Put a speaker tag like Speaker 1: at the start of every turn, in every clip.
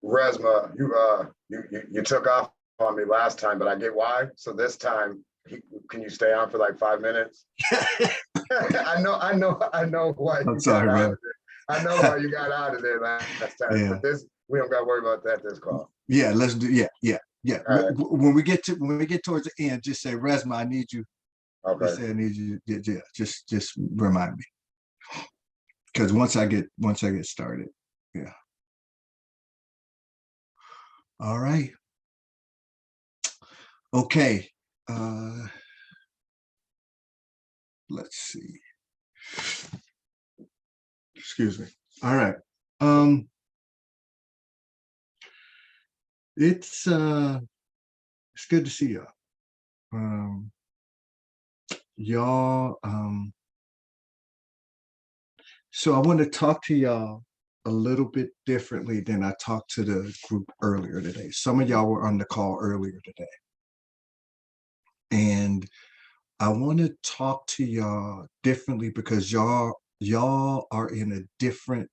Speaker 1: Resma, you took off on me last time, but I get why. So this time, can you stay on for like 5 minutes? I know why you got out of there. I know why you got out of there last time.
Speaker 2: Yeah.
Speaker 1: But this, we don't got to worry about that this call.
Speaker 2: Yeah, let's do. Yeah.
Speaker 1: Right.
Speaker 2: When we get towards the end, just say, Resma, I need you.
Speaker 1: Okay.
Speaker 2: Just say I need you. Yeah, just remind me. Because once I get started, yeah. All right. Okay. Let's see. Excuse me. All right. It's good to see y'all. So I want to talk to y'all a little bit differently than I talked to the group earlier today. Some of y'all were on the call earlier today. And I want to talk to y'all differently because y'all are in a different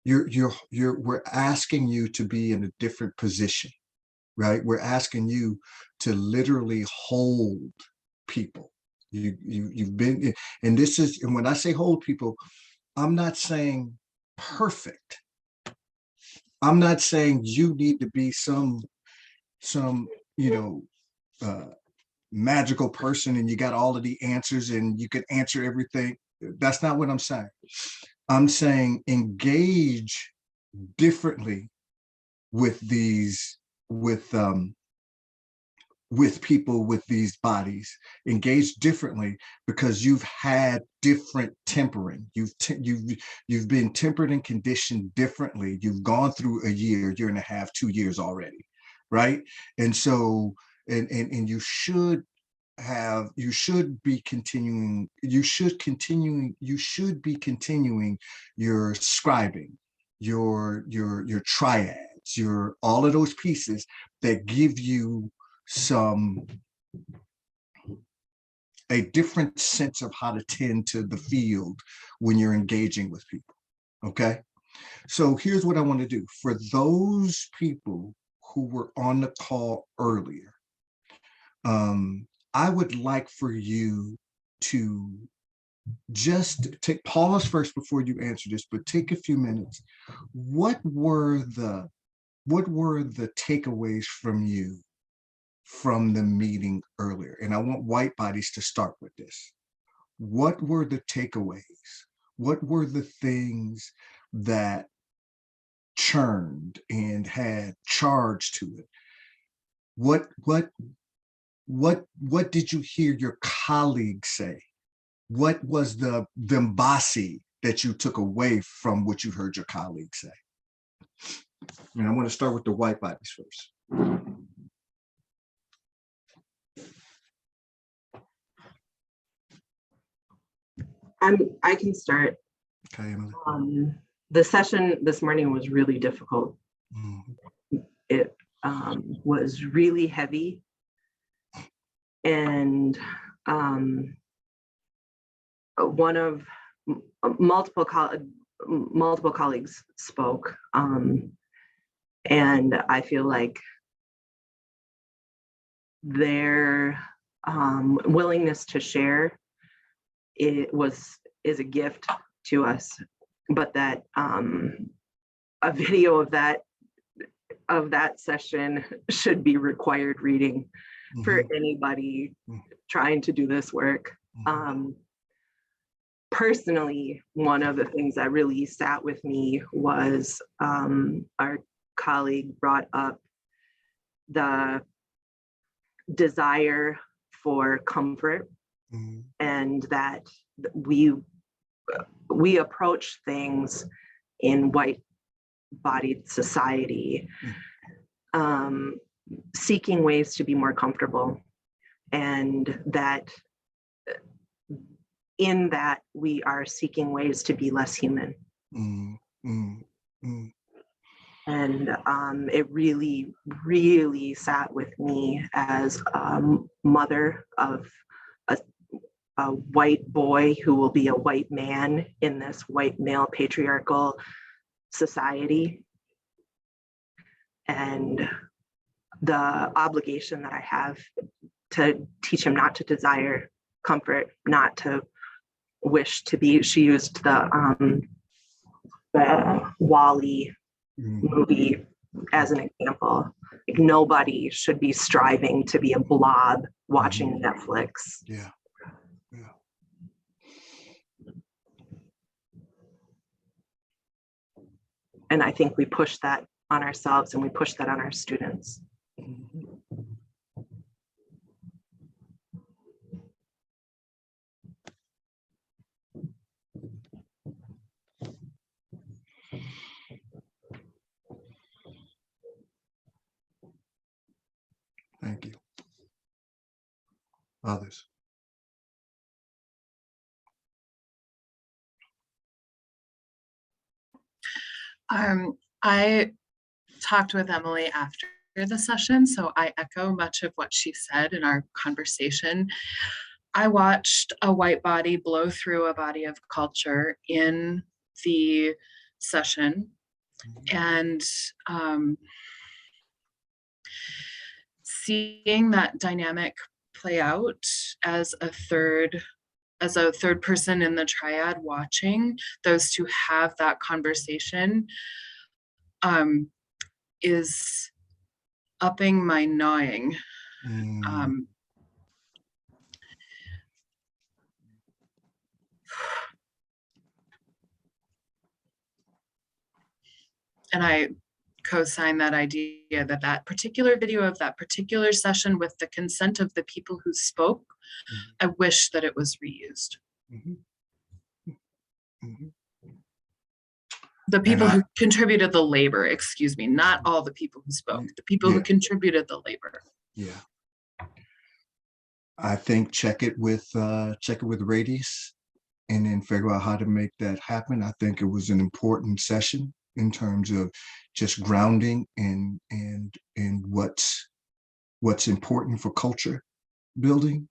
Speaker 2: we're asking you to be in a different position, right? We're asking you to literally hold people. You've been, and this is, and when I say hold people, I'm not saying perfect. I'm not saying you need to be some magical person and you got all of the answers and you can answer everything. That's not what I'm saying. I'm saying engage differently with people with these bodies. Engage differently because you've had different tempering. You've been tempered and conditioned differently. You've gone through a year and a half, 2 years already, right? And so and you should be continuing your scribing, your triads, your all of those pieces that give you a different sense of how to tend to the field when you're engaging with people. Okay, so here's what I want to do for those people who were on the call earlier. I would like for you to just pause first before you answer this, but take a few minutes. What were the takeaways from you from the meeting earlier? And I want white bodies to start with this. What were the takeaways? What were the things that churned and had charge to it? What did you hear your colleagues say? What was the Mbasi that you took away from what you heard your colleagues say? And I want to start with the white bodies first.
Speaker 3: I can start.
Speaker 2: Okay, Emily.
Speaker 3: The session this morning was really difficult. It was really heavy, and one of multiple colleagues spoke, and I feel like their willingness to share is a gift to us, but that a video of that session should be required reading for anybody trying to do this work. Personally, one of the things that really sat with me was our colleague brought up the desire for comfort, and that we approach things in white-bodied society seeking ways to be more comfortable, and that in that we are seeking ways to be less human. And it really, really sat with me as a mother of a white boy who will be a white man in this white male patriarchal society and the obligation that I have to teach him not to desire comfort, not to wish to be. She used the WALL-E movie as an example. Like, nobody should be striving to be a blob watching Netflix.
Speaker 2: Yeah. Yeah.
Speaker 3: And I think we push that on ourselves and we push that on our students.
Speaker 2: Thank you. Others?
Speaker 4: I talked with Emily after the session, so I echo much of what she said in our conversation. I watched a white body blow through a body of culture in the session, and seeing that dynamic play out as a third person in the triad, watching those two have that conversation is upping my gnawing. And I co-sign that idea that that particular video of that particular session, with the consent of the people who spoke, I wish that it was reused. The people who contributed the labor, excuse me, not all the people who spoke, the people who contributed the labor.
Speaker 2: Yeah. I think check it with Radius and then figure out how to make that happen. I think it was an important session in terms of just grounding and what's important for culture building.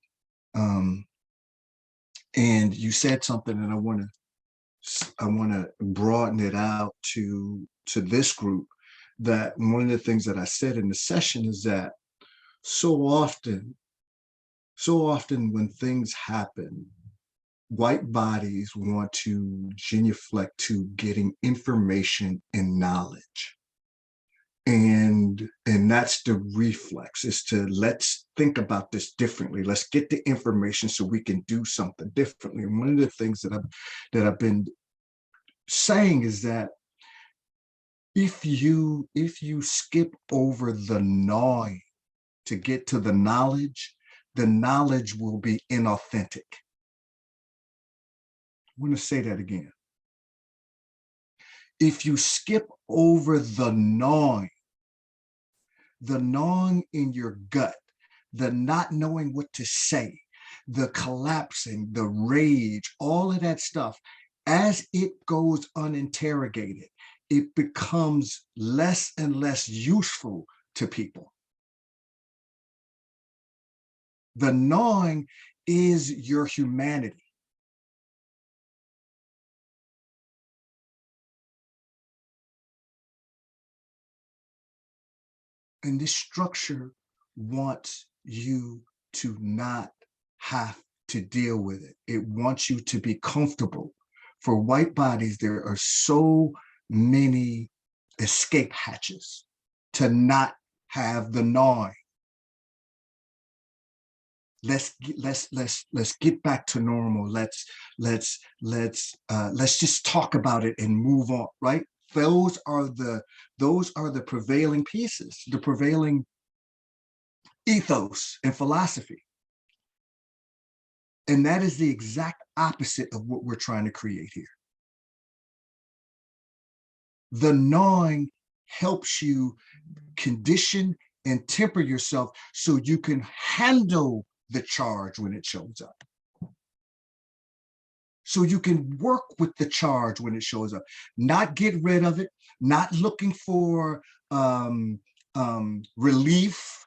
Speaker 2: And you said something, and I want to broaden it out to this group, that one of the things that I said in the session is that so often when things happen, white bodies want to genuflect to getting information and knowledge. And that's the reflex, is to, let's think about this differently. Let's get the information so we can do something differently. And one of the things that I've been saying is that if you skip over the gnawing to get to the knowledge will be inauthentic. I want to say that again. If you skip over the gnawing in your gut, the not knowing what to say, the collapsing, the rage, all of that stuff, as it goes uninterrogated, it becomes less and less useful to people. The gnawing is your humanity. And this structure wants you to not have to deal with it. It wants you to be comfortable. For white bodies, there are so many escape hatches to not have the gnawing. Let's get back to normal. Let's just talk about it and move on, right? Those are the prevailing pieces, the prevailing ethos and philosophy. And that is the exact opposite of what we're trying to create here. The gnawing helps you condition and temper yourself so you can handle the charge when it shows up. So you can work with the charge when it shows up, not get rid of it, not looking for relief,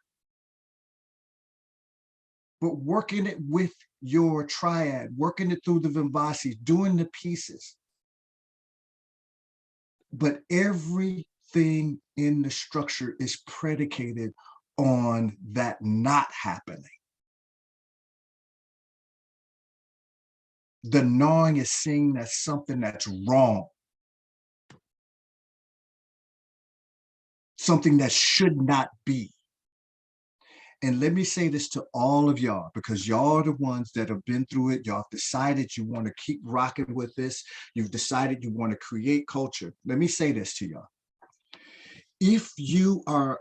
Speaker 2: but working it with your triad, working it through the Vimvasis, doing the pieces. but everything in the structure is predicated on that not happening. The gnawing is seen as something that's wrong, something that should not be. And let me say this to all of y'all, because y'all are the ones that have been through it. Y'all have decided you want to keep rocking with this. You've decided you want to create culture. Let me say this to y'all. If you are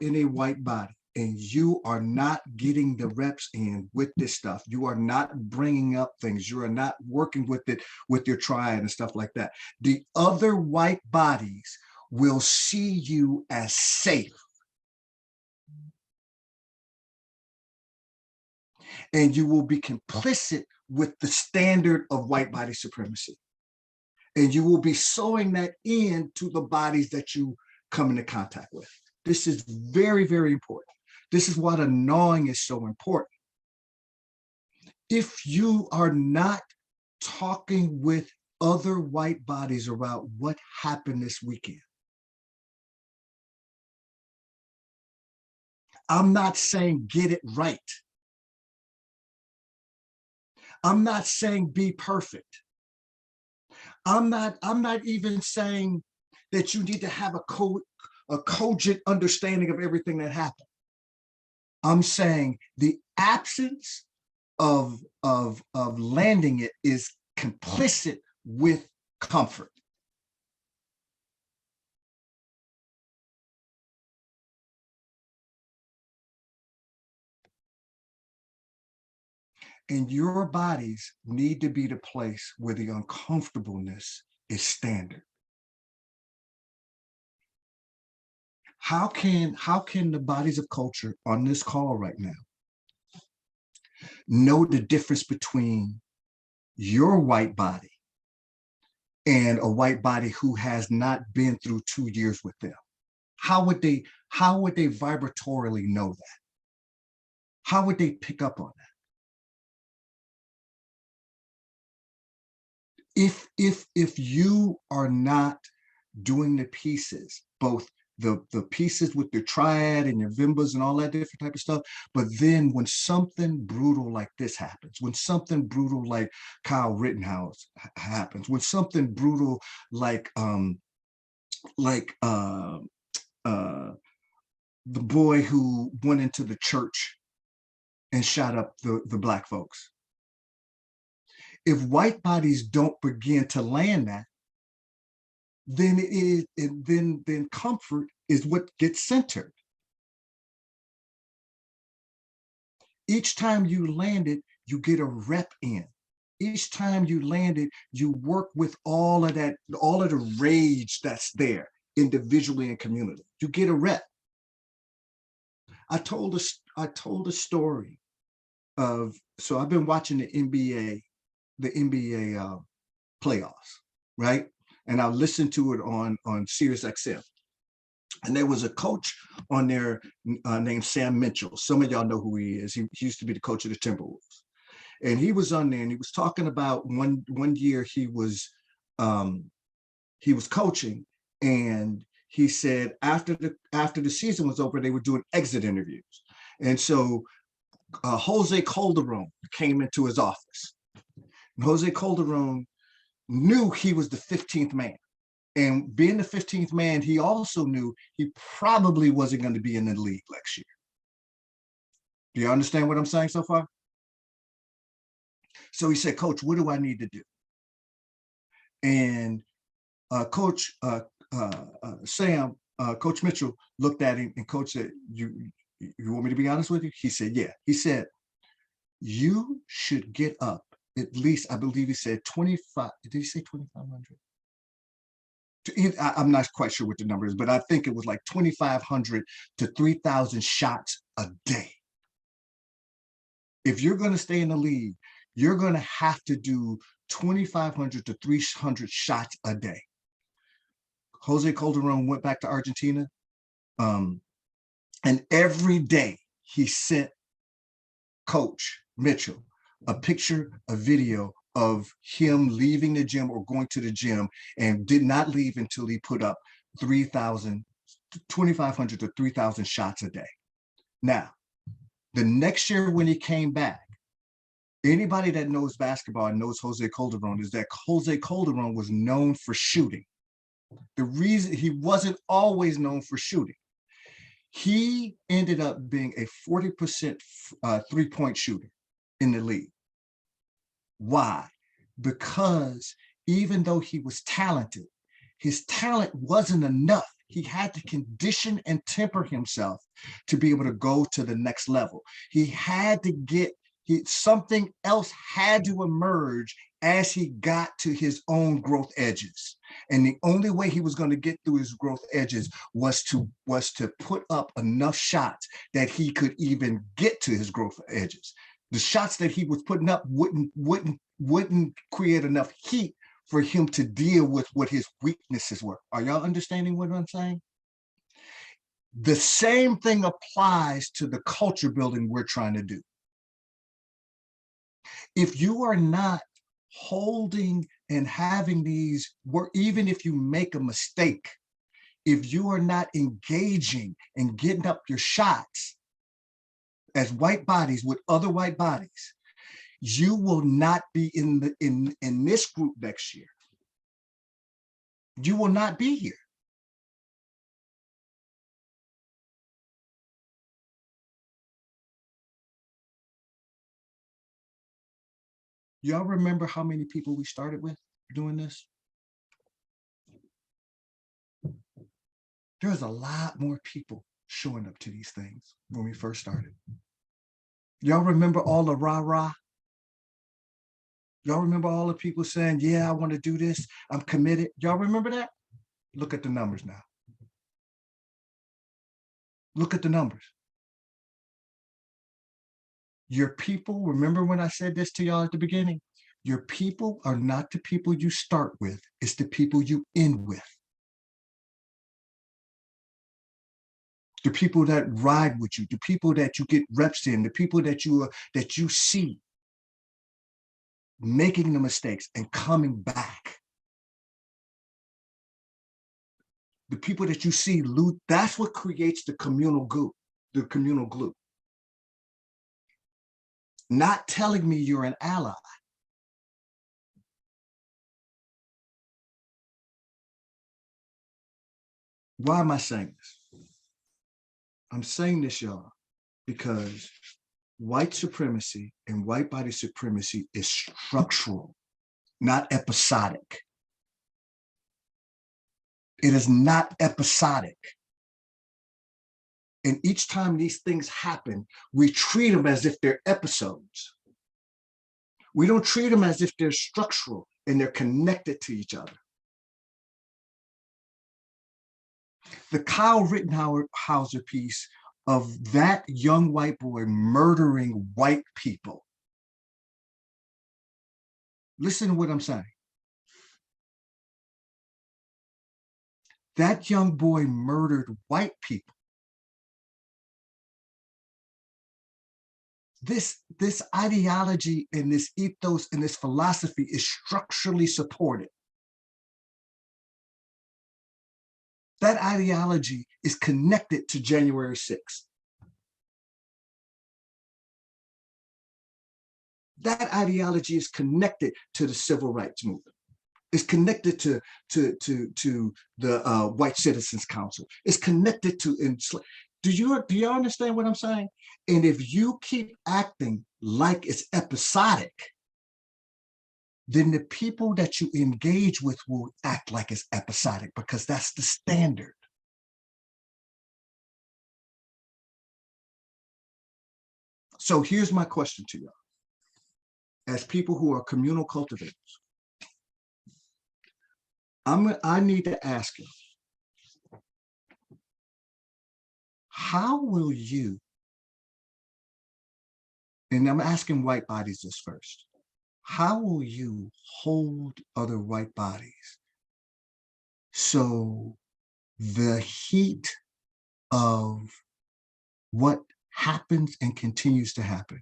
Speaker 2: in a white body and you are not getting the reps in with this stuff, you are not bringing up things, you are not working with it with your triad and stuff like that, the other white bodies will see you as safe. And you will be complicit with the standard of white body supremacy. And you will be sewing that into the bodies that you come into contact with. This is very, very important. This is why the gnawing is so important. If you are not talking with other white bodies about what happened this weekend, I'm not saying get it right. I'm not saying be perfect. I'm not even saying that you need to have a cogent understanding of everything that happened. I'm saying the absence of landing it is complicit with comfort. And your bodies need to be the place where the uncomfortableness is standard. How can the bodies of culture on this call right now know the difference between your white body and a white body who has not been through 2 years with them? How would they vibratorily know that? How would they pick up on that? If you are not doing the pieces, both the pieces with your triad and your Vimbas and all that different type of stuff, but then when something brutal like this happens, when something brutal like Kyle Rittenhouse happens, when something brutal like the boy who went into the church and shot up the Black folks, if white bodies don't begin to land that, then comfort is what gets centered. Each time you land it, you get a rep in. Each time you land it, you work with all of the rage that's there individually and community. You get a rep. I told a story of, so I've been watching the NBA playoffs, right? And I listened to it on Sirius XM. And there was a coach on there named Sam Mitchell. Some of y'all know who he is. He used to be the coach of the Timberwolves. And he was on there and he was talking about one year he was coaching, and he said after the season was over, they were doing exit interviews. And so Jose Calderon came into his office. And Jose Calderon knew he was the 15th man. And being the 15th man, he also knew he probably wasn't going to be in the league next year. Do you understand what I'm saying so far? So he said, Coach, what do I need to do? And Coach Mitchell looked at him, and Coach said, you want me to be honest with you? He said, yeah. He said, you should get up at least, I believe he said 25, did he say 2,500? I'm not quite sure what the number is, but I think it was like 2,500 to 3,000 shots a day. If you're going to stay in the league, you're going to have to do 2,500 to 300 shots a day. Jose Calderon went back to Argentina, and every day he sent Coach Mitchell a picture, a video of him leaving the gym or going to the gym, and did not leave until he put up 2,500 to 3,000 shots a day. Now, the next year when he came back, anybody that knows basketball and knows Jose Calderon is that Jose Calderon was known for shooting. The reason he wasn't always known for shooting, he ended up being a 40% three-point shooter in the league. Why? Because even though he was talented, his talent wasn't enough. He had to condition and temper himself to be able to go to the next level. He had to get, something else had to emerge as he got to his own growth edges. And the only way he was going to get through his growth edges was to put up enough shots that he could even get to his growth edges. The shots that he was putting up wouldn't create enough heat for him to deal with what his weaknesses were. Are y'all understanding what I'm saying? The same thing applies to the culture building we're trying to do. If you are not holding and having these, even if you make a mistake, if you are not engaging and getting up your shots as white bodies with other white bodies, you will not be in this group next year. You will not be here. Y'all remember how many people we started with doing this? There's a lot more people showing up to these things when we first started. Y'all remember all the rah-rah? Y'all remember all the people saying, yeah, I want to do this, I'm committed? Y'all remember that? Look at the numbers now. Look at the numbers. Your people, remember when I said this to y'all at the beginning? Your people are not the people you start with, it's the people you end with. The people that ride with you, the people that you get reps in, the people that you see making the mistakes and coming back. The people that you see lose, that's what creates the communal glue, the communal glue. Not telling me you're an ally. Why am I saying this? I'm saying this, y'all, because white supremacy and white body supremacy is structural, not episodic. It is not episodic. And each time these things happen, we treat them as if they're episodes. We don't treat them as if they're structural and they're connected to each other. The Kyle Rittenhauser piece of that young white boy murdering white people. Listen to what I'm saying. That young boy murdered white people. This ideology and this ethos and this philosophy is structurally supported. That ideology is connected to January 6th. That ideology is connected to the civil rights movement. It's connected to the White Citizens Council. It's connected to, do you understand what I'm saying? And if you keep acting like it's episodic, then the people that you engage with will act like it's episodic because that's the standard. So here's my question to y'all. As people who are communal cultivators, I need to ask you, how will you, and I'm asking white bodies this first, how will you hold other white bodies so the heat of what happens and continues to happen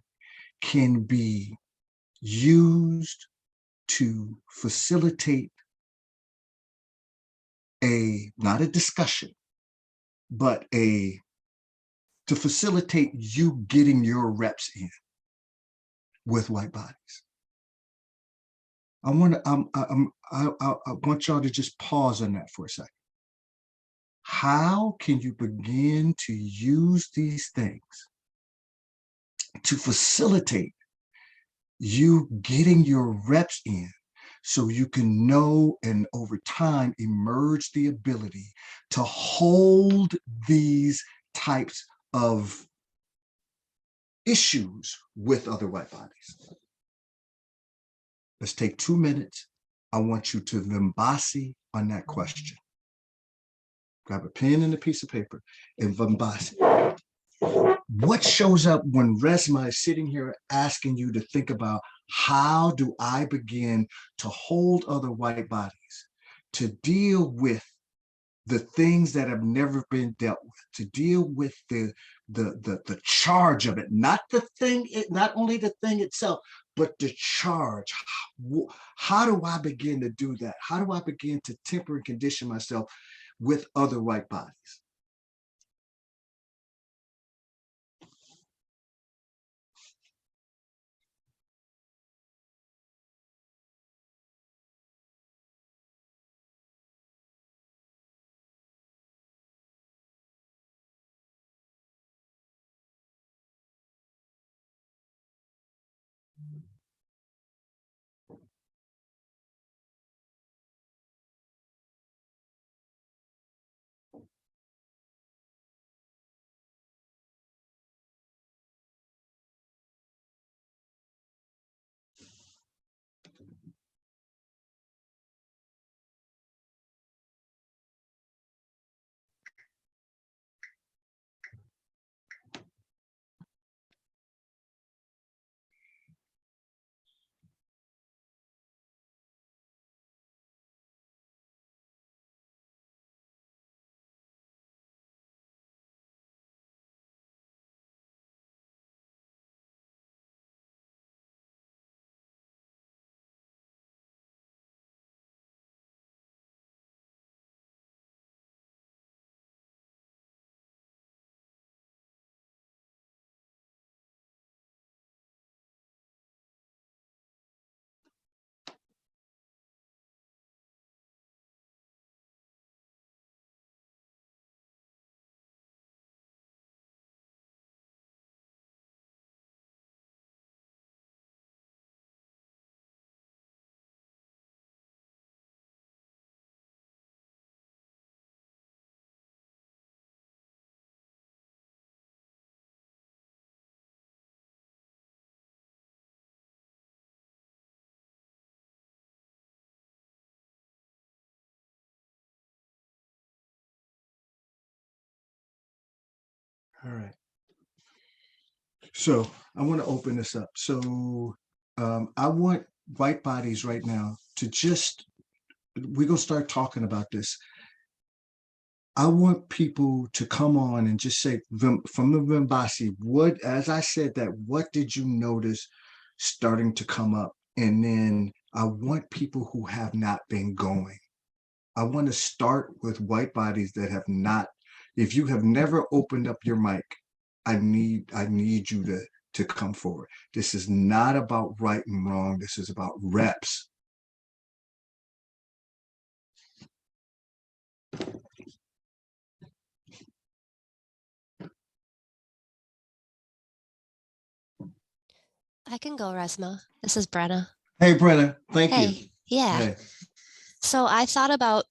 Speaker 2: can be used to facilitate not a discussion, but to facilitate you getting your reps in with white bodies. I want y'all to just pause on that for a second. How can you begin to use these things to facilitate you getting your reps in, so you can know and over time emerge the ability to hold these types of issues with other white bodies? Let's take 2 minutes. I want you to Vimbasi on that question. Grab a pen and a piece of paper and Vimbasi. What shows up when Resmaa is sitting here asking you to think about, how do I begin to hold other white bodies, to deal with the things that have never been dealt with, to deal with the charge of it, not the thing, not only the thing itself, but the charge. How do I begin to do that? How do I begin to temper and condition myself with other white bodies? All right. So I want to open this up. So I want white bodies right now to just, we're going to start talking about this. I want people to come on and just say from the Vimbasi, what, as I said that, what did you notice starting to come up? And then I want people who have not been going. I want to start with white bodies that have not, if you have never opened up your mic, I need you to come forward. This is not about right and wrong. This is about reps.
Speaker 5: I can go, Resmaa. This is Brenna.
Speaker 2: Hey, Brenna, thank you.
Speaker 5: Hey, yeah.
Speaker 2: Hey.
Speaker 5: So I thought about,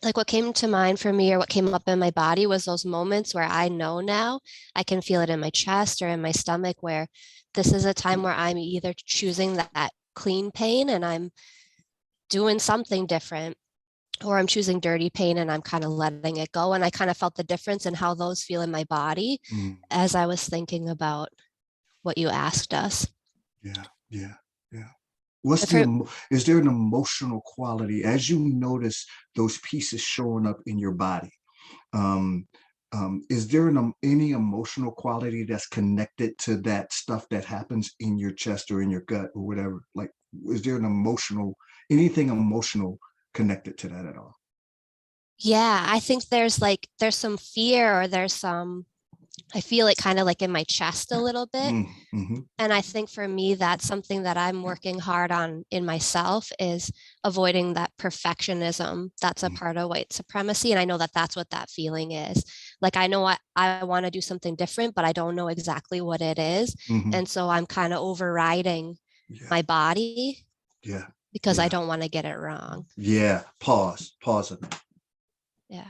Speaker 5: like, what came to mind for me, or what came up in my body, was those moments where I know now, I can feel it in my chest or in my stomach, where this is a time where I'm either choosing that clean pain and I'm doing something different, or I'm choosing dirty pain and I'm kind of letting it go. And I kind of felt the difference in how those feel in my body as I was thinking about what you asked us.
Speaker 2: Yeah. What's is there an emotional quality as you notice those pieces showing up in your body? Is there any emotional quality that's connected to that stuff that happens in your chest or in your gut or whatever? Like, is there an emotional, anything emotional connected to that at all?
Speaker 5: Yeah, I think there's some fear, or there's some, I feel it kind of like in my chest a little bit.
Speaker 2: Mm-hmm.
Speaker 5: And I think for me, that's something that I'm working hard on in myself, is avoiding that perfectionism that's a part of white supremacy. And I know that that's what that feeling is. Like, I know I want to do something different, but I don't know exactly what it is.
Speaker 2: Mm-hmm.
Speaker 5: And so I'm kind of overriding my body
Speaker 2: Yeah.
Speaker 5: because I don't want to get it wrong.
Speaker 2: Yeah. Pause.
Speaker 5: Yeah.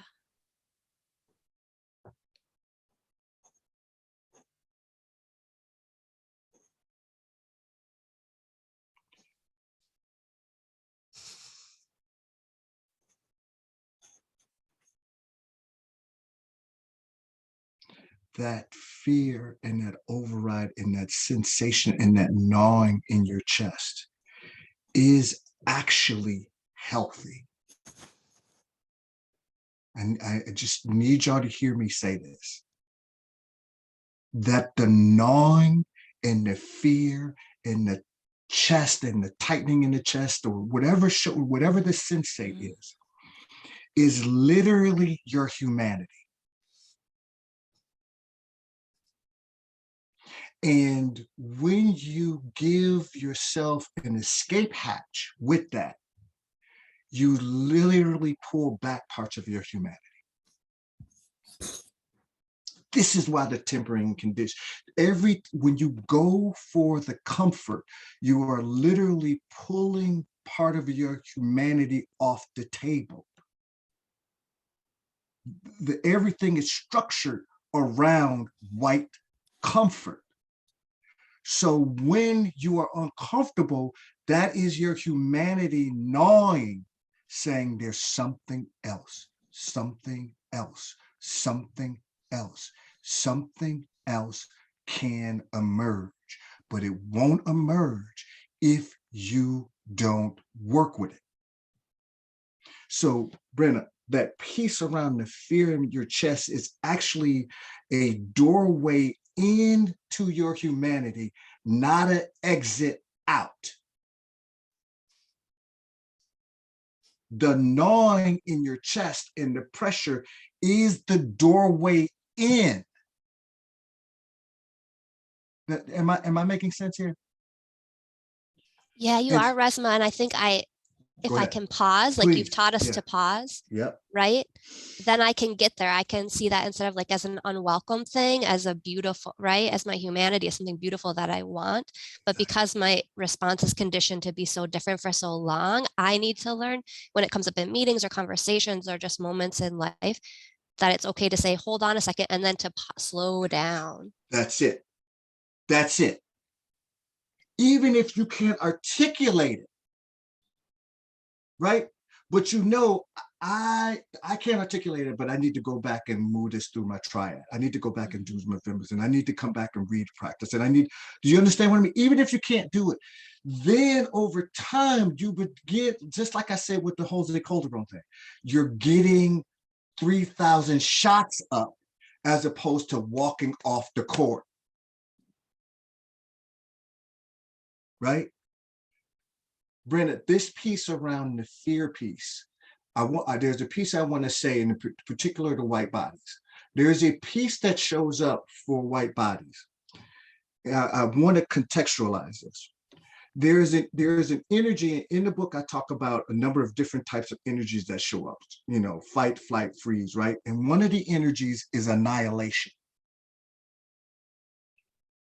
Speaker 2: That fear and that override and that sensation and that gnawing in your chest is actually healthy. And I just need y'all to hear me say this, that the gnawing and the fear and the chest and the tightening in the chest, or whatever the sensate is literally your humanity. And when you give yourself an escape hatch with that, you literally pull back parts of your humanity. This is why the tempering condition, when you go for the comfort, you are literally pulling part of your humanity off the table. Everything is structured around white comfort. So when you are uncomfortable, that is your humanity gnawing, saying there's something else, something else, something else, something else can emerge, but it won't emerge if you don't work with it. So, Brenna, that piece around the fear in your chest is actually a doorway into your humanity, not an exit out. The gnawing in your chest and the pressure is the doorway in. Am I making sense here?
Speaker 5: Yeah, you are, Resmaa. And I think if I can pause, like you've taught us to pause, right? Then I can get there. I can see that instead of like as an unwelcome thing, as a beautiful, right? As my humanity, as something beautiful that I want. But because my response is conditioned to be so different for so long, I need to learn when it comes up in meetings or conversations or just moments in life, that it's okay to say, hold on a second, and then to slow down.
Speaker 2: That's it. That's it. Even if you can't articulate it, right? But you know, I can't articulate it, but I need to go back and move this through my triad. I need to go back and do my members, and I need to come back and read practice. And do you understand what I mean? Even if you can't do it, then over time, you would get, just like I said with the Jose Calderon thing, you're getting 3,000 shots up as opposed to walking off the court. Right? Brenda, this piece around the fear piece, there's a piece I want to say, in particular the white bodies. There's a piece that shows up for white bodies. I want to contextualize this. There's an energy in the book. I talk about a number of different types of energies that show up, fight, flight, freeze, right? And one of the energies is annihilation.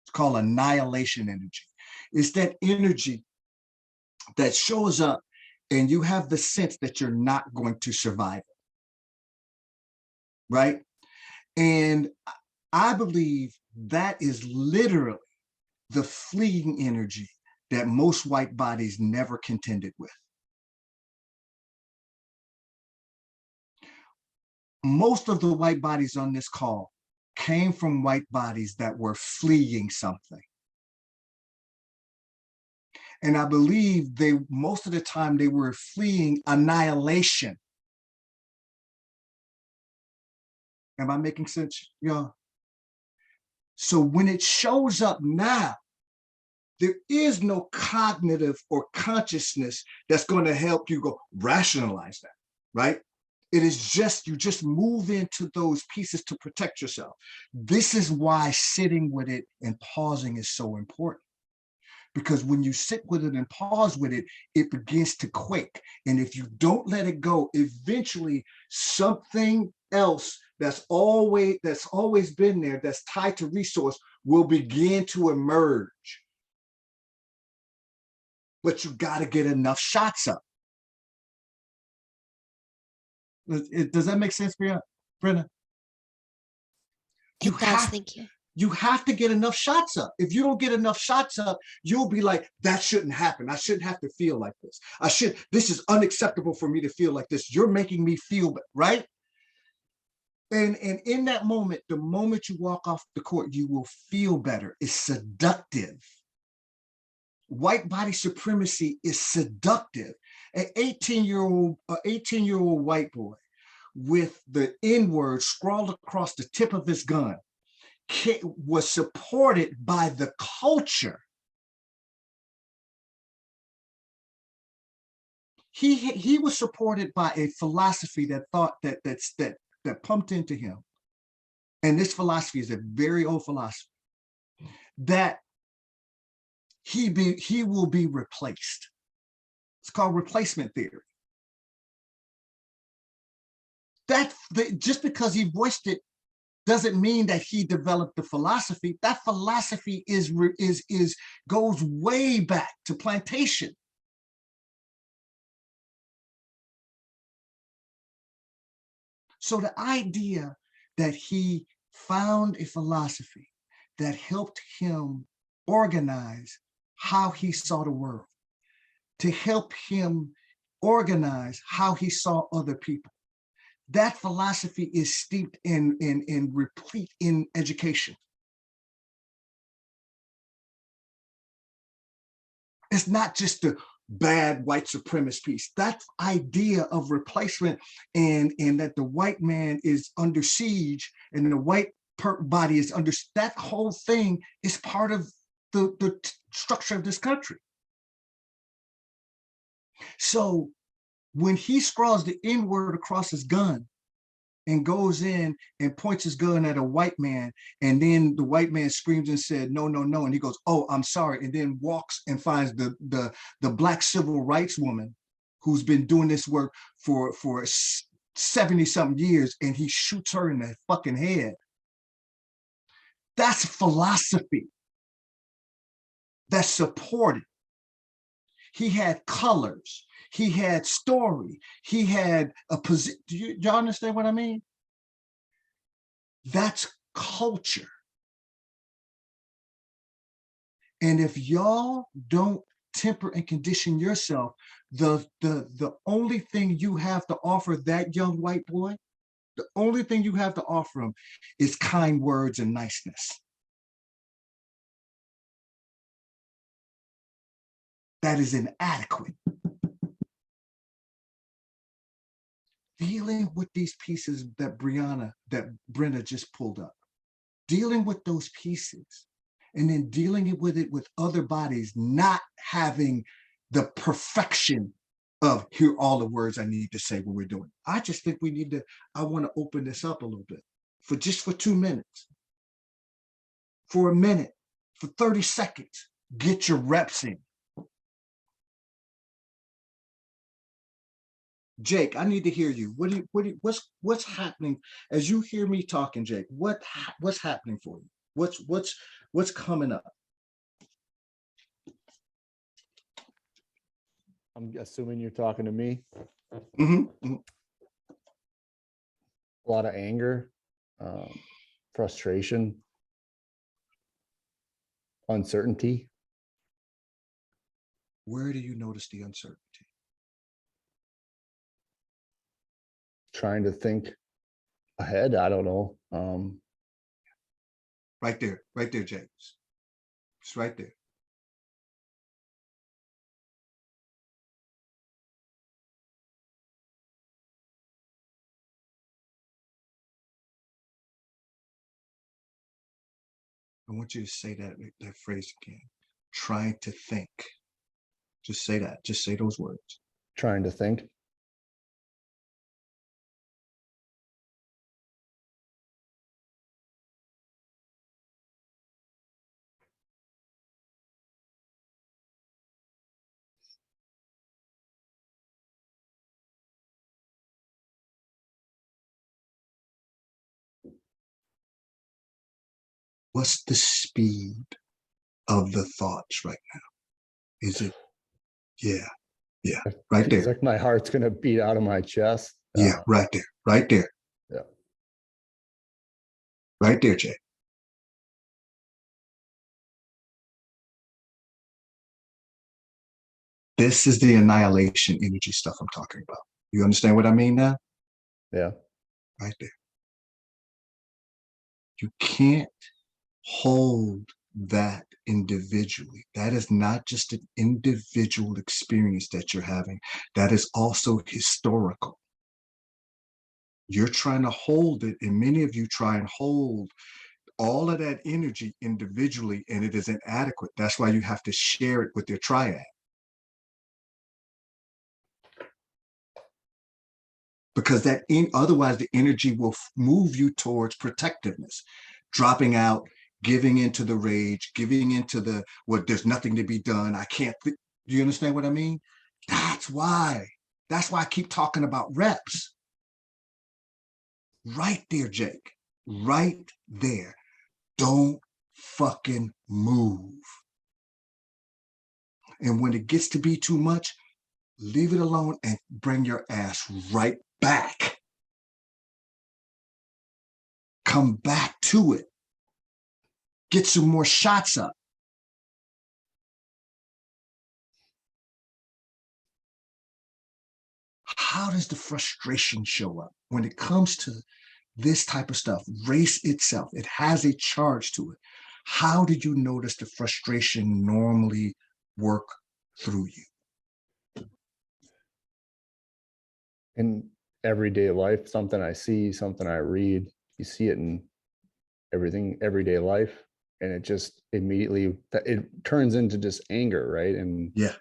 Speaker 2: It's called annihilation energy. It's that energy that shows up and you have the sense that you're not going to survive it, right? And I believe that is literally the fleeing energy that most white bodies never contended with. Most of the white bodies on this call came from white bodies that were fleeing something. And I believe most of the time they were fleeing annihilation. Am I making sense, y'all? So when it shows up now, There is no cognitive or consciousness that's going to help you go rationalize that, right? It is just, you just move into those pieces to protect yourself. This is why sitting with it and pausing is so important. Because when you sit with it and pause with it, it begins to quake. And if you don't let it go, eventually something else that's always been there, that's tied to resource, will begin to emerge. But you got to get enough shots up. Does that make sense, Brenna?
Speaker 5: It does, thank you.
Speaker 2: You have to get enough shots up. If you don't get enough shots up, you'll be like, that shouldn't happen. I shouldn't have to feel like this. This is unacceptable for me to feel like this. You're making me feel, right? And in that moment, the moment you walk off the court, you will feel better. It's seductive. White body supremacy is seductive. An 18-year-old white boy with the N-word scrawled across the tip of his gun was supported by the culture. He was supported by a philosophy that thought that pumped into him. And this philosophy is a very old philosophy, that he will be replaced. It's called replacement theory. Just because he voiced it doesn't mean that he developed the philosophy. That philosophy goes way back to plantation. So the idea that he found a philosophy that helped him organize how he saw the world, to help him organize how he saw other people. That philosophy is steeped in replete in education. It's not just the bad white supremacist piece. That idea of replacement and that the white man is under siege and the white body is under, that whole thing is part of the structure of this country. So when he scrawls the N-word across his gun and goes in and points his gun at a white man, and then the white man screams and said, no, no, no. And he goes, oh, I'm sorry. And then walks and finds the Black civil rights woman who's been doing this work for 70 something years, and he shoots her in the fucking head. That's philosophy that's supported. He had colors, he had story, he had a position. Do y'all understand what I mean? That's culture. And if y'all don't temper and condition yourself, the only thing you have to offer that young white boy, the only thing you have to offer him is kind words and niceness. That is inadequate. Dealing with these pieces that Brenna just pulled up, dealing with those pieces, and then dealing with it with other bodies, not having the perfection of here are all the words I need to say when we're doing it. I just think we need to, I want to open this up a little bit for 2 minutes, for a minute, for 30 seconds, get your reps in. Jake, I need to hear you. What's happening as you hear me talking, Jake? What's happening for you? What's coming up?
Speaker 6: I'm assuming you're talking to me.
Speaker 2: Mm-hmm.
Speaker 6: A lot of anger, frustration, uncertainty.
Speaker 2: Where do you notice the uncertainty?
Speaker 6: Trying to think ahead. I don't know.
Speaker 2: Right there, James. It's right there. I want you to say that phrase again. trying to think. Just say that. Just say those words.
Speaker 6: Trying to think.
Speaker 2: What's the speed of the thoughts right now? Is it, yeah, right
Speaker 6: Feels
Speaker 2: there.
Speaker 6: like my heart's gonna beat out of my chest.
Speaker 2: Yeah, right there, right there.
Speaker 6: Yeah.
Speaker 2: Right there, Jay. This is the annihilation energy stuff I'm talking about. You understand what I mean now?
Speaker 6: Yeah.
Speaker 2: Right there. You can't hold that individually. That is not just an individual experience that you're having. That is also historical. You're trying to hold it, and many of you try and hold all of that energy individually, and it is inadequate. That's why you have to share it with your triad. Because otherwise the energy will move you towards protectiveness, dropping out, giving into the rage, giving into the, well, there's nothing to be done. I can't, do you understand what I mean? That's why I keep talking about reps. Right there, Jake, right there. Don't fucking move. And when it gets to be too much, leave it alone and bring your ass right back. Come back to it. Get some more shots up. How does the frustration show up when it comes to this type of stuff? Race itself, it has a charge to it. How did you notice the frustration normally work through you?
Speaker 6: In everyday life, something I see, something I read, you see it in everything, everyday life, and it just immediately, it turns into just anger, right? And
Speaker 2: Yeah.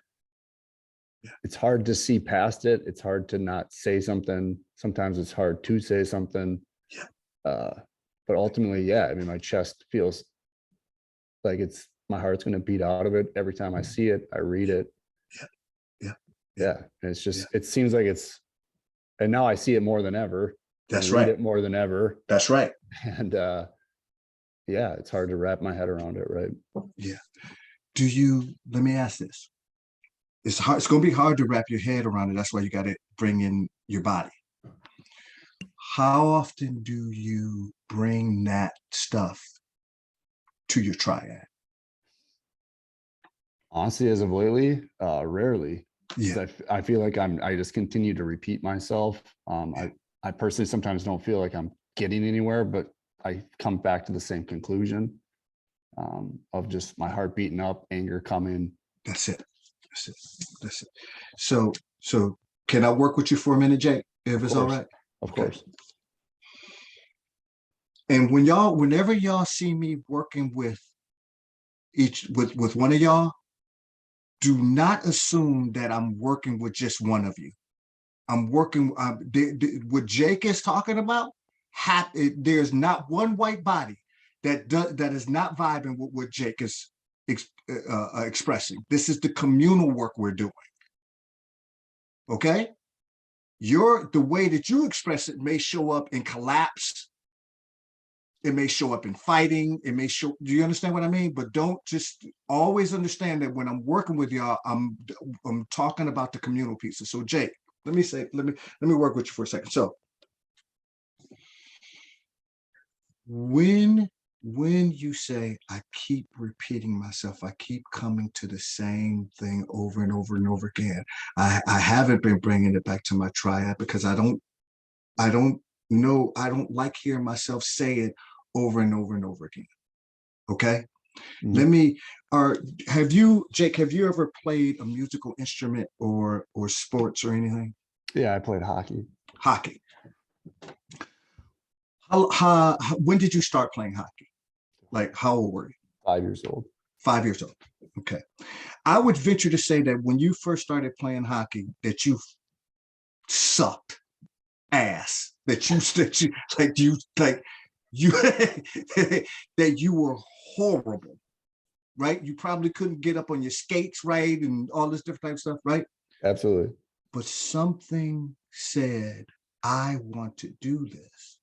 Speaker 6: It's hard to see past it. It's hard to not say something. Sometimes it's hard to say something.
Speaker 2: Yeah.
Speaker 6: But ultimately, yeah, I mean, my chest feels like my heart's going to beat out of it every time I see it, I read it. Yeah. And it's just, it seems like and now I see it more than ever.
Speaker 2: That's
Speaker 6: read
Speaker 2: right.
Speaker 6: it more than ever.
Speaker 2: That's right.
Speaker 6: And yeah, it's hard to wrap my head around it, right?
Speaker 2: Yeah. Let me ask this. It's hard. It's going to be hard to wrap your head around it. That's why you got to bring in your body. How often do you bring that stuff to your triad?
Speaker 6: Honestly, as of lately, rarely.
Speaker 2: Yeah.
Speaker 6: I feel like I just continue to repeat myself. I personally sometimes don't feel like I'm getting anywhere, but I come back to the same conclusion of just my heart beating up, anger coming.
Speaker 2: That's it. That's it. That's it. So can I work with you for a minute, Jake? If it's all right?
Speaker 6: Of course.
Speaker 2: And whenever y'all see me working with with one of y'all, do not assume that I'm working with just one of you. I'm working what Jake is talking about. There's not one white body that is not vibing with what Jake is expressing. This is the communal work we're doing. Okay? The way that you express it may show up in collapse. It may show up in fighting. It may show, do you understand what I mean? But don't just always understand that when I'm working with y'all, I'm talking about the communal pieces. So Jake, let me work with you for a second. So when you say, I keep repeating myself, I keep coming to the same thing over and over and over again, I haven't been bringing it back to my triad because I don't like hearing myself say it over and over and over again. Okay. Mm-hmm. Jake, have you ever played a musical instrument or sports or anything?
Speaker 6: Yeah, I played hockey.
Speaker 2: Hockey. When did you start playing hockey? Like, how old were you?
Speaker 6: 5 years old.
Speaker 2: 5 years old. Okay. I would venture to say that when you first started playing hockey, that you sucked ass, that you that you were horrible, right? You probably couldn't get up on your skates right and all this different type of stuff, right?
Speaker 6: Absolutely.
Speaker 2: But something said, I want to do this.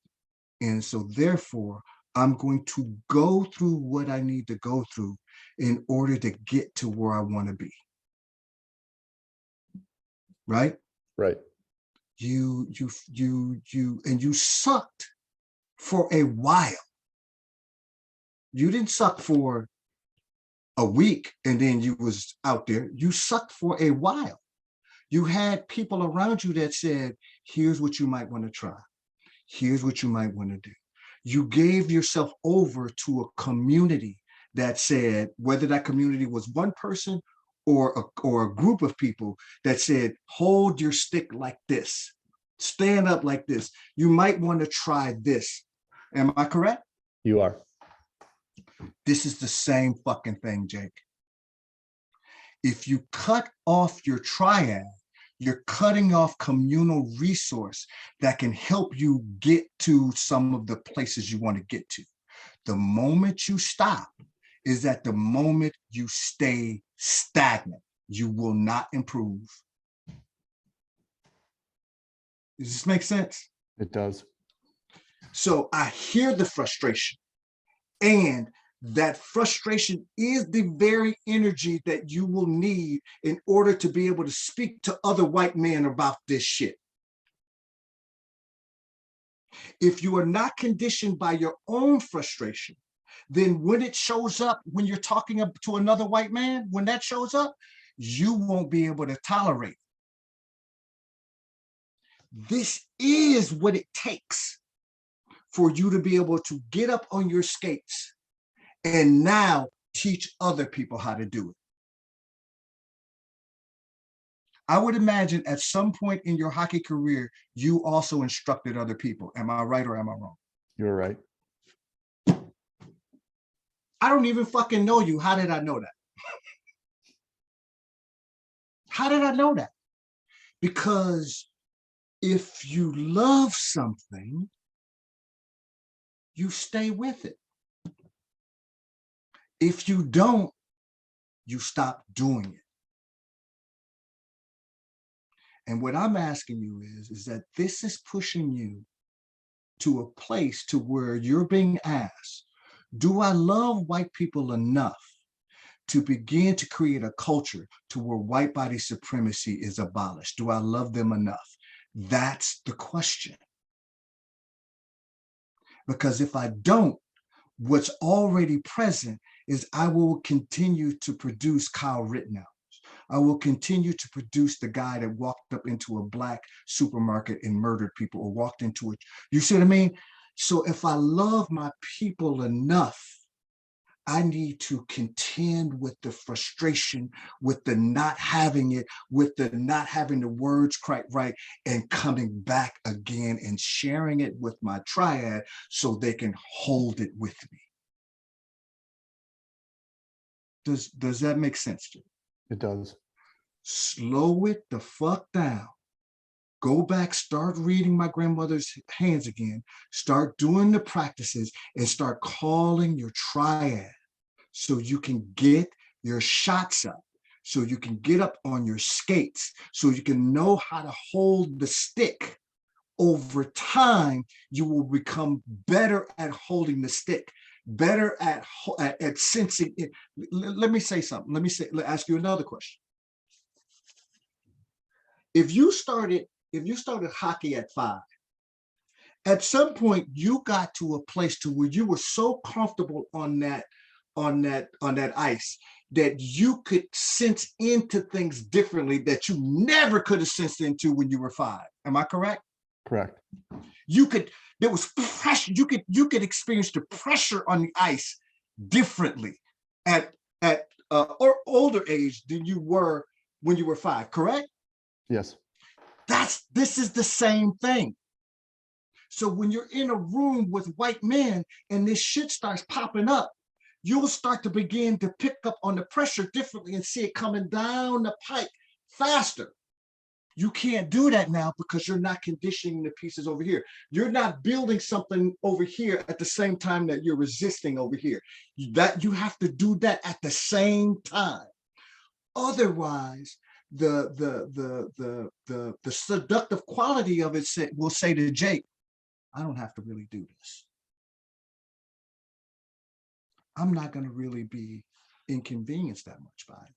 Speaker 2: And so therefore, I'm going to go through what I need to go through in order to get to where I want to be. Right?
Speaker 6: Right.
Speaker 2: You sucked for a while. You didn't suck for a week and then you was out there. You sucked for a while. You had people around you that said, here's what you might want to try. Here's what you might want to do. You gave yourself over to a community that said, whether that community was one person or a group of people that said, hold your stick like this, stand up like this. You might want to try this. Am I correct?
Speaker 6: You are.
Speaker 2: This is the same fucking thing, Jake. If you cut off your triad, you're cutting off communal resource that can help you get to some of the places you want to get to. The moment you stop is at the moment you stay stagnant. You will not improve. Does this make sense?
Speaker 6: It does.
Speaker 2: So I hear the frustration, and that frustration is the very energy that you will need in order to be able to speak to other white men about this shit. If you are not conditioned by your own frustration, then when it shows up, when you're talking to another white man, when that shows up, you won't be able to tolerate it. This is what it takes for you to be able to get up on your skates and now teach other people how to do it. I would imagine at some point in your hockey career, you also instructed other people. Am I right or am I wrong?
Speaker 6: You're right.
Speaker 2: I don't even fucking know you. How did I know that? How did I know that? Because if you love something, you stay with it. If you don't, you stop doing it. And what I'm asking you is that this is pushing you to a place to where you're being asked, do I love white people enough to begin to create a culture to where white body supremacy is abolished? Do I love them enough? That's the question. Because if I don't, what's already present is I will continue to produce Kyle Rittenhouse. I will continue to produce the guy that walked up into a black supermarket and murdered people, or walked into it. You see what I mean? So if I love my people enough, I need to contend with the frustration, with the not having it, with the not having the words quite right, and coming back again and sharing it with my triad so they can hold it with me. Does that make sense to you?
Speaker 6: It does.
Speaker 2: Slow it the fuck down. Go back, start reading my grandmother's hands again, start doing the practices, and start calling your triad so you can get your shots up, so you can get up on your skates, so you can know how to hold the stick. Over time, you will become better at holding the stick, better at sensing it. Let me say something. Let me ask you another question. If you started hockey at 5, at some point you got to a place to where you were so comfortable on that ice that you could sense into things differently that you never could have sensed into when you were 5. Am I correct?
Speaker 6: Correct.
Speaker 2: There was pressure. You could experience the pressure on the ice differently at or older age than you were when you were 5, correct?
Speaker 6: Yes.
Speaker 2: This is the same thing. So when you're in a room with white men and this shit starts popping up, you'll start to begin to pick up on the pressure differently and see it coming down the pike faster. You can't do that now because you're not conditioning the pieces over here. You're not building something over here at the same time that you're resisting over here. You have to do that at the same time. Otherwise, the seductive quality of it will say to Jake, I don't have to really do this. I'm not going to really be inconvenienced that much by it.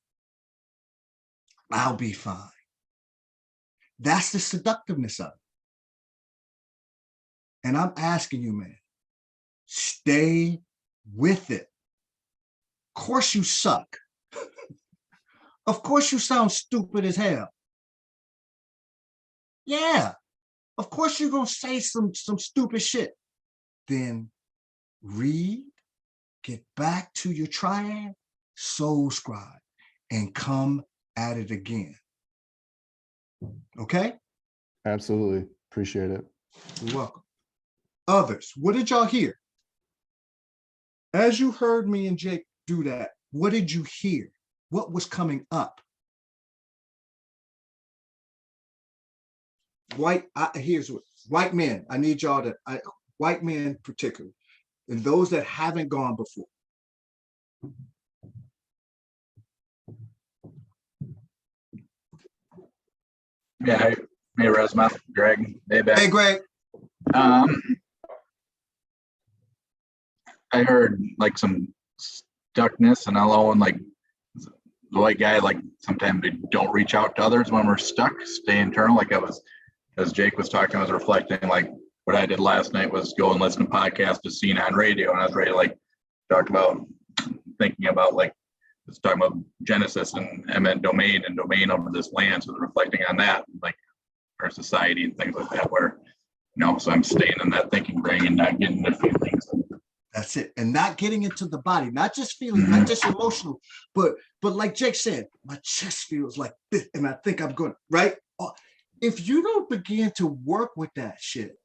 Speaker 2: I'll be fine. That's the seductiveness of it. And I'm asking you, man, stay with it. Of course you suck. Of course you sound stupid as hell. Yeah, of course you're going to say some stupid shit. Then read, get back to your triad, soul scribe, and come at it again. Okay?
Speaker 6: Absolutely. Appreciate it.
Speaker 2: You're welcome. Others, what did y'all hear? As you heard me and Jake do that, what did you hear? What was coming up? Here's what, white men, I need y'all to, white men particularly, and those that haven't gone before.
Speaker 7: Yeah, hey, Resma, Greg. Hey, Ben.
Speaker 2: Hey, Greg.
Speaker 7: I heard like some stuckness, and alone like the white guy, like sometimes we don't reach out to others when we're stuck, stay internal. Like I was, as Jake was talking, I was reflecting like what I did last night was go and listen to podcasts to Seen on Radio, and I was ready to like talk about thinking about like it's talking about Genesis and eminent domain and domain over this land. So reflecting on that, like our society and things like that, where so I'm staying in that thinking brain and not getting the feelings.
Speaker 2: That's it. And not getting into the body, not just feeling, not just emotional, but like Jake said, my chest feels like this, and I think I'm good, right? If you don't begin to work with that shit,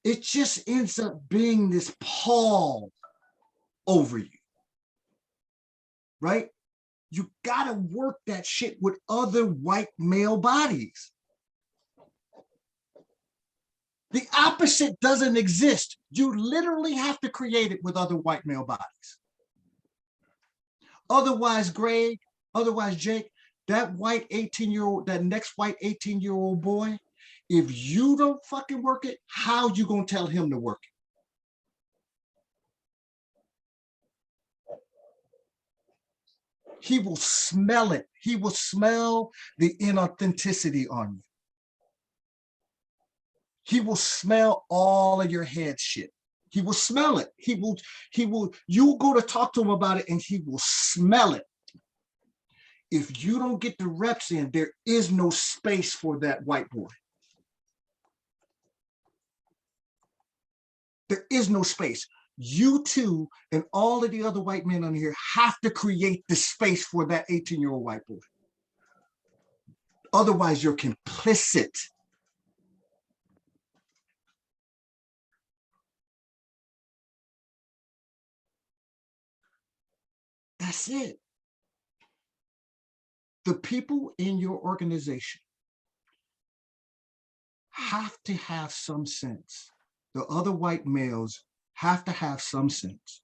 Speaker 2: it just ends up being this pall over you, right? You gotta work that shit with other white male bodies. The opposite doesn't exist. You literally have to create it with other white male bodies. Otherwise, Greg, otherwise, Jake, that white 18-year-old, that next white 18-year-old boy, if you don't fucking work it, how you gonna tell him to work it? He will smell it. He will smell the inauthenticity on you. He will smell all of your head shit. He will smell it. You'll go to talk to him about it and he will smell it. If you don't get the reps in, there is no space for that white boy. There is no space. You two and all of the other white men on here have to create the space for that 18-year-old white boy. Otherwise, you're complicit. That's it. The people in your organization have to have some sense. The other white males have to have some sense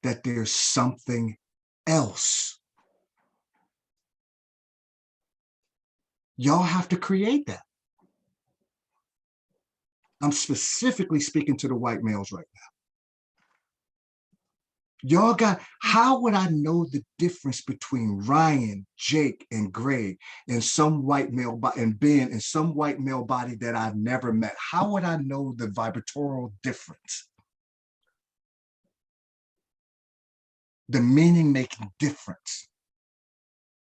Speaker 2: that there's something else. Y'all have to create that. I'm specifically speaking to the white males right now. Y'all got, how would I know the difference between Ryan, Jake, and Greg and some white male and Ben and some white male body that I've never met? How would I know the vibratorial difference? The meaning making difference,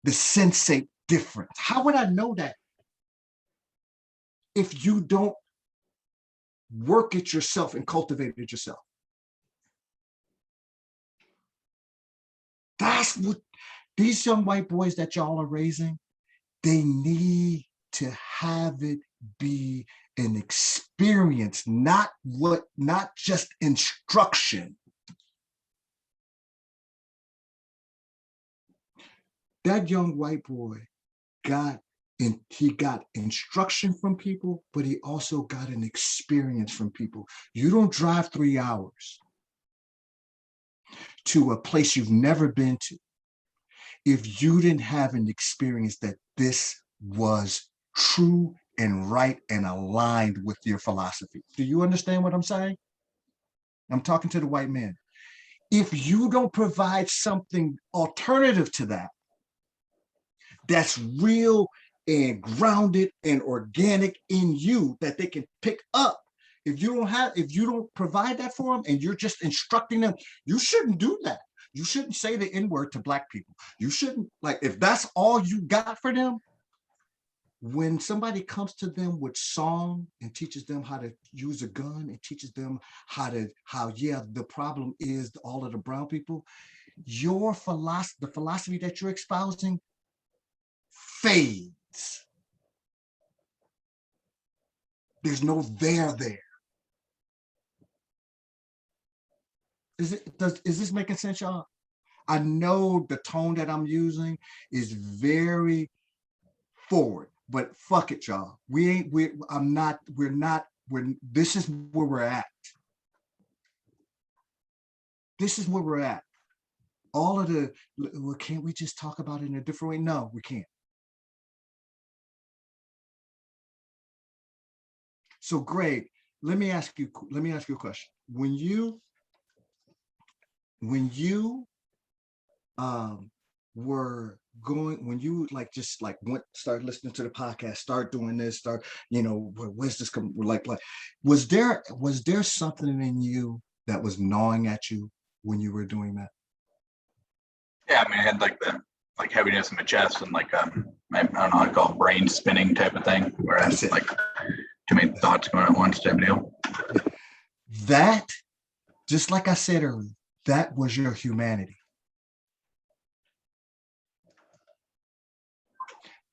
Speaker 2: the sensate difference. How would I know that if you don't work it yourself and cultivate it yourself? That's what these young white boys that y'all are raising, they need to have it be an experience, not just instruction. That young white boy he got instruction from people, but he also got an experience from people. You don't drive 3 hours to a place you've never been to if you didn't have an experience that this was true and right and aligned with your philosophy. Do you understand what I'm saying? I'm talking to the white man. If you don't provide something alternative to that, that's real and grounded and organic in you that they can pick up. If you don't provide that for them and you're just instructing them, you shouldn't do that. You shouldn't say the N-word to Black people. You shouldn't, like, if that's all you got for them, when somebody comes to them with song and teaches them how to use a gun and teaches them the problem is all of the brown people, your philosophy, the philosophy that you're espousing fades. There's no there. Is this making sense, y'all? I know the tone that I'm using is very forward, but fuck it, y'all. This is where we're at. This is where we're at. All of the, well, can't we just talk about it in a different way? No, we can't. So Greg, let me ask you a question. When you start listening to the podcast, start doing this, where's this come, was there something in you that was gnawing at you when you were doing that?
Speaker 7: Yeah, I mean, I had like the heaviness in my chest and I don't know how to call it, brain spinning type of thing, where I had like too many thoughts going at once type of deal.
Speaker 2: That, just like I said earlier, that was your humanity.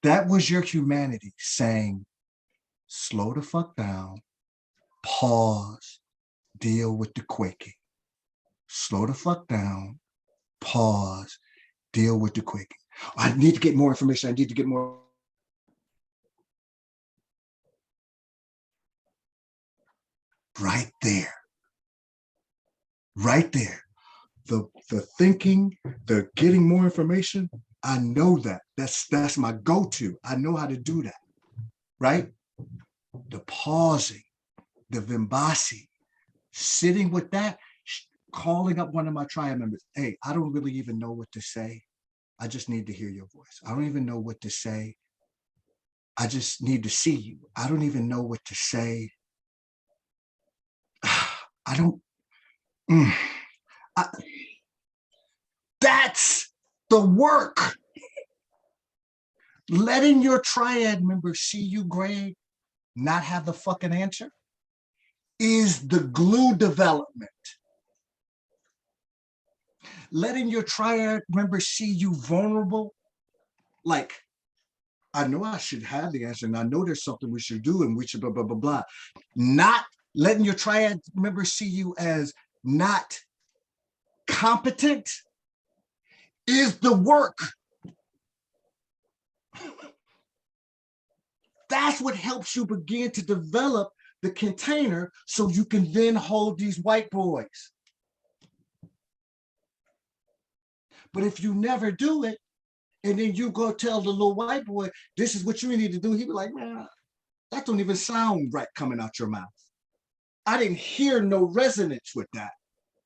Speaker 2: That was your humanity saying, slow the fuck down, pause, deal with the quaking. Slow the fuck down, pause, deal with the quaking. I need to get more information. I need to get more. Right there. Right there. The thinking, the getting more information, I know that. That's my go-to. I know how to do that. Right? The pausing, the Vimbasi, sitting with that, calling up one of my tribe members. Hey, I don't really even know what to say. I just need to hear your voice. I don't even know what to say. I just need to see you. I don't even know what to say. That's the work. Letting your triad members see you, Greg, not have the fucking answer, is the glue development. Letting your triad members see you vulnerable, like, I know I should have the answer and I know there's something we should do and we should blah, blah, blah, blah. Not letting your triad members see you as not competent is the work. That's what helps you begin to develop the container so you can then hold these white boys. But if you never do it, and then you go tell the little white boy, this is what you need to do, he'd be like, man, that don't even sound right coming out your mouth. I didn't hear no resonance with that,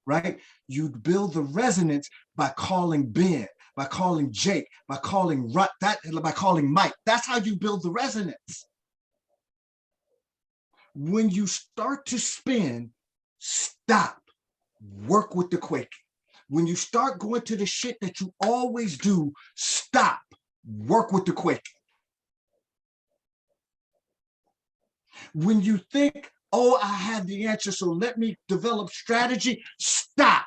Speaker 2: right? You build the resonance by calling Ben, by calling Jake, by calling by calling Mike. That's how you build the resonance. When you start to spin, stop, work with the quaking. When you start going to the shit that you always do, stop, work with the quaking. When you think, oh, I have the answer, so let me develop strategy, stop,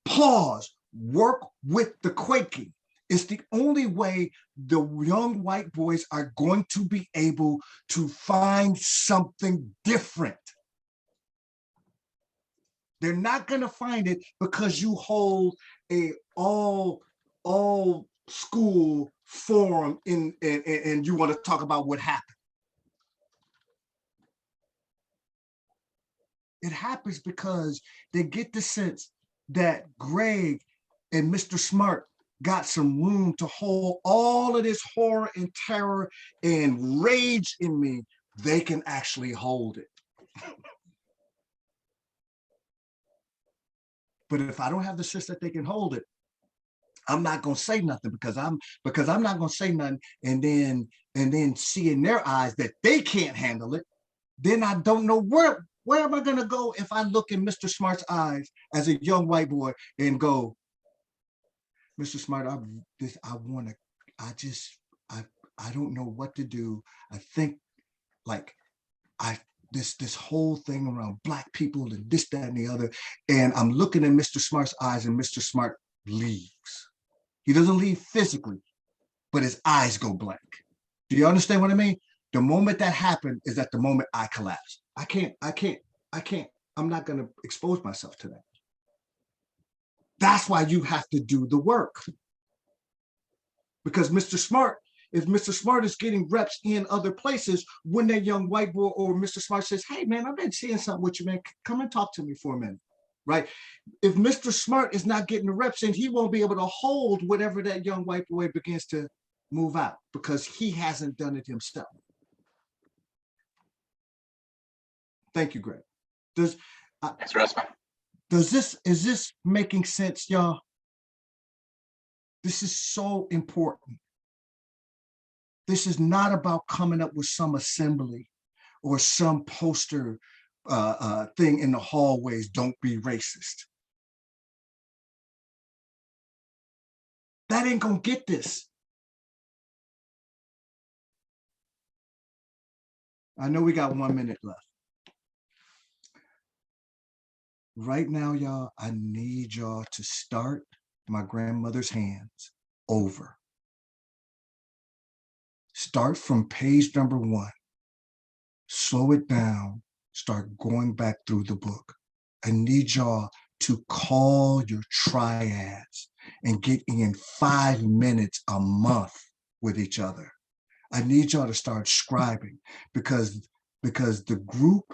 Speaker 2: pause, work with the quaking. It's the only way the young white boys are going to be able to find something different. They're not going to find it because you hold a all school forum and you want to talk about what happened. It happens because they get the sense that Greg and Mr. Smart got some room to hold all of this horror and terror and rage in me. They can actually hold it. But if I don't have the sense that they can hold it, I'm not gonna say nothing because I'm not gonna say nothing and then see in their eyes that they can't handle it. Then I don't know where am I gonna go if I look in Mr. Smart's eyes as a young white boy and go, Mr. Smart, I don't know what to do. I think like this whole thing around Black people and this, that, and the other. And I'm looking in Mr. Smart's eyes and Mr. Smart leaves. He doesn't leave physically, but his eyes go blank. Do you understand what I mean? The moment that happened is at the moment I collapse. I'm not gonna expose myself to that. That's why you have to do the work. Because if Mr. Smart is getting reps in other places, when that young white boy or Mr. Smart says, hey man, I've been seeing something with you, man, come and talk to me for a minute, right? If Mr. Smart is not getting the reps in, he won't be able to hold whatever that young white boy begins to move out because he hasn't done it himself. Thank you, Greg.
Speaker 7: Thanks, Russell.
Speaker 2: Is this making sense, y'all? This is so important. This is not about coming up with some assembly or some poster thing in the hallways, don't be racist. That ain't gonna get this. I know we got 1 minute left. Right now, y'all, I need y'all to start my grandmother's hands over. Start from page number 1. Slow it down. Start going back through the book. I need y'all to call your triads and get in 5 minutes a month with each other. I need y'all to start scribing because the group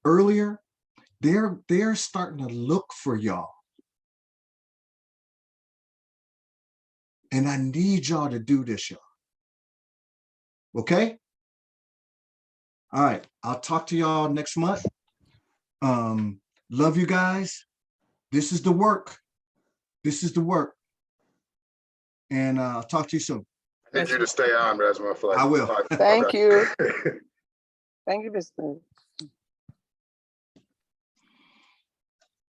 Speaker 2: earlier, they're starting to look for y'all. And I need y'all to do this, y'all. Okay? All right, I'll talk to y'all next month. Love you guys. This is the work. This is the work. And I'll talk to you soon.
Speaker 1: I need you to stay on, Resma, for like
Speaker 2: I will.
Speaker 1: five-
Speaker 8: Thank
Speaker 1: okay.
Speaker 8: you. Thank you, Mr.